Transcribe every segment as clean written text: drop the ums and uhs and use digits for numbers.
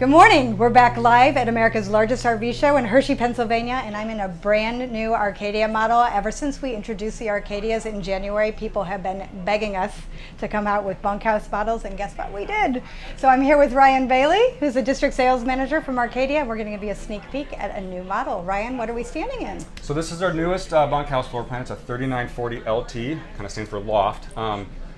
Good morning. We're back live at America's largest RV show in Hershey, Pennsylvania, and I'm in a brand new Arcadia model. Ever since we introduced the Arcadias in January, people have been begging us to come out with bunkhouse models, and guess what? We did. So I'm here with Ryan Bailey, who's the district sales manager from Arcadia, and we're going to give you a sneak peek at a new model. Ryan, what are we standing in? So this is our newest bunkhouse floor plan. It's a 3940 LT, kind of stands for loft.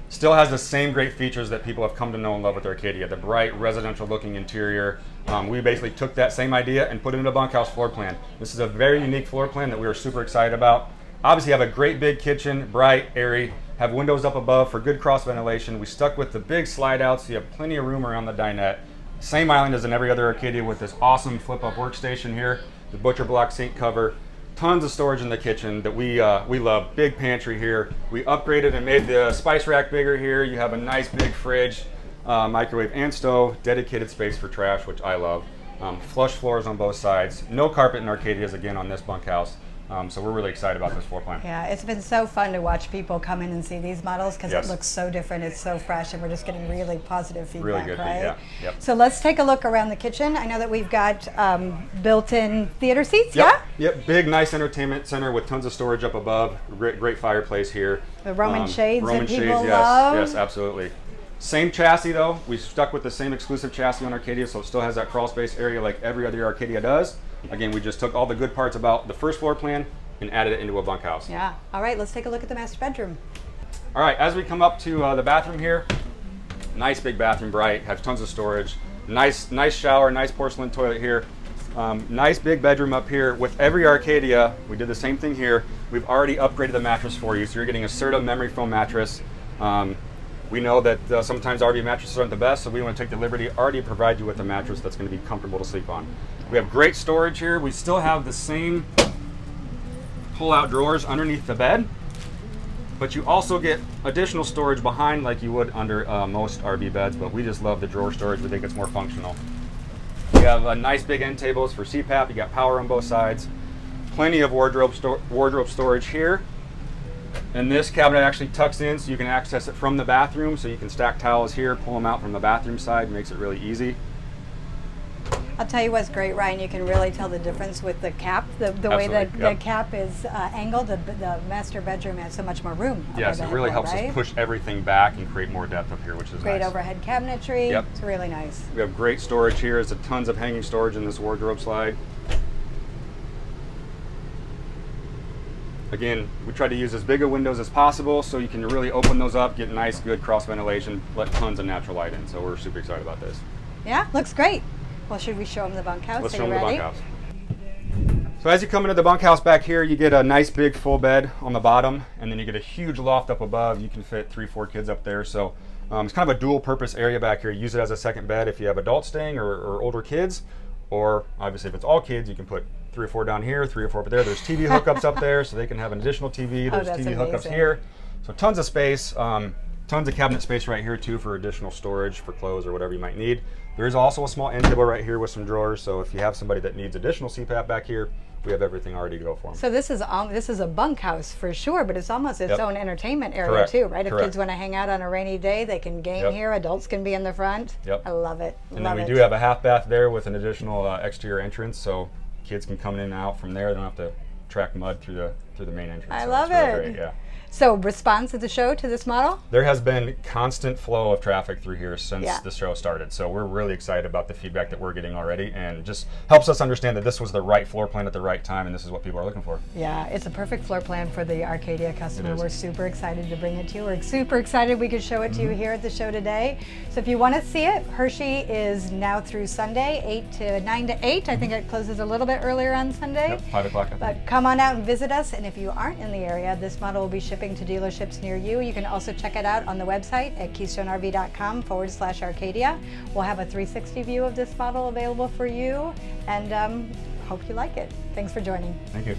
Still has the same great features that people have come to know and love with Arcadia. The bright residential looking interior. We basically took that same idea and put it in a bunkhouse floor plan. This is a very unique floor plan that we were super excited about. Obviously have a great big kitchen, bright, airy, have windows up above for good cross ventilation. We stuck with the big slide outs, so you have plenty of room around the dinette. Same island as in every other Arcadia with this awesome flip up workstation here, the butcher block sink cover. Tons of storage in the kitchen that we love. Big pantry here. We upgraded and made the spice rack bigger here. You have a nice big fridge, microwave and stove, dedicated space for trash, which I love. Flush floors on both sides. No carpet in Arcadias again on this bunkhouse. So we're really excited about this floor plan. Yeah, it's been so fun to watch people come in and see these models because it looks so different. It's so fresh, and we're just getting really positive feedback, really good, right? Yeah. Yep. So let's take a look around the kitchen. I know that we've got built-in theater seats, Yep, big, nice entertainment center with tons of storage up above. Great fireplace here. The Roman shades Roman that people shades, love. Yes, absolutely. Same chassis though. We stuck with the same exclusive chassis on Arcadia, so it still has that crawl space area like every other Arcadia does. Again, we just took all the good parts about the first floor plan and added it into a bunkhouse. Yeah. All right, let's take a look at the master bedroom. All right, as we come up to the bathroom here, nice big bathroom, bright, has tons of storage. Nice shower, nice porcelain toilet here. Nice big bedroom up here. With every Arcadia, we did the same thing here. We've already upgraded the mattress for you, so you're getting a Serta memory foam mattress. We know that sometimes RV mattresses aren't the best, so we want to take the liberty already to provide you with a mattress that's going to be comfortable to sleep on. We have great storage here. We still have the same pull-out drawers underneath the bed, but you also get additional storage behind like you would under most RV beds, but we just love the drawer storage. We think it's more functional. We have nice big end tables for CPAP. You got power on both sides. Plenty of wardrobe storage here. And this cabinet actually tucks in so you can access it from the bathroom, so you can stack towels here, pull them out from the bathroom side. Makes it really easy. I'll tell you what's great, Ryan. You can really tell the difference with the cap, the way that the cap is angled. The master bedroom has so much more room. Yes, it really helps us push everything back and create more depth up here, which is great. Nice. Overhead cabinetry. Yep. It's really nice. We have great storage here. There's tons of hanging storage in this wardrobe slide. Again, we try to use as big of windows as possible so you can really open those up, get nice, good cross ventilation, let tons of natural light in. So we're super excited about this. Yeah, looks great. Well, should we show them the bunkhouse? Let's show them the bunkhouse. So as you come into the bunkhouse back here, you get a nice big full bed on the bottom, and then you get a huge loft up above. You can fit 3-4 kids up there. So it's kind of a dual purpose area back here. Use it as a second bed if you have adults staying or older kids, or obviously if it's all kids, you can put 3 or 4 down here, 3 or 4 up there. There's TV hookups up there, so they can have an additional TV. There's TV hookups here. So tons of space, tons of cabinet space right here too for additional storage for clothes or whatever you might need. There is also a small end table right here with some drawers, so if you have somebody that needs additional CPAP back here, we have everything already to go for them. So this is a bunkhouse for sure, but it's almost its own entertainment area too, right? If kids want to hang out on a rainy day, they can game here. Adults can be in the front. I love it. And then we do have a half bath there with an additional exterior entrance, so kids can come in and out from there. They don't have to track mud through the main entrance. I love it. Really great, yeah. So response at the show to this model? There has been constant flow of traffic through here since the show started. So we're really excited about the feedback that we're getting already, and just helps us understand that this was the right floor plan at the right time, and this is what people are looking for. Yeah, it's a perfect floor plan for the Arcadia customer. We're super excited to bring it to you. We're super excited we could show it to you here at the show today. So if you want to see it, Hershey is now through Sunday, 9 to 8. I think it closes a little bit earlier on Sunday. Yep, 5 o'clock. But come on out and visit us, and if you aren't in the area, this model will be shipping to dealerships near you. You can also check it out on the website at keystonerv.com/Arcadia. We'll have a 360 view of this model available for you, and hope you like it. Thanks for joining. Thank you.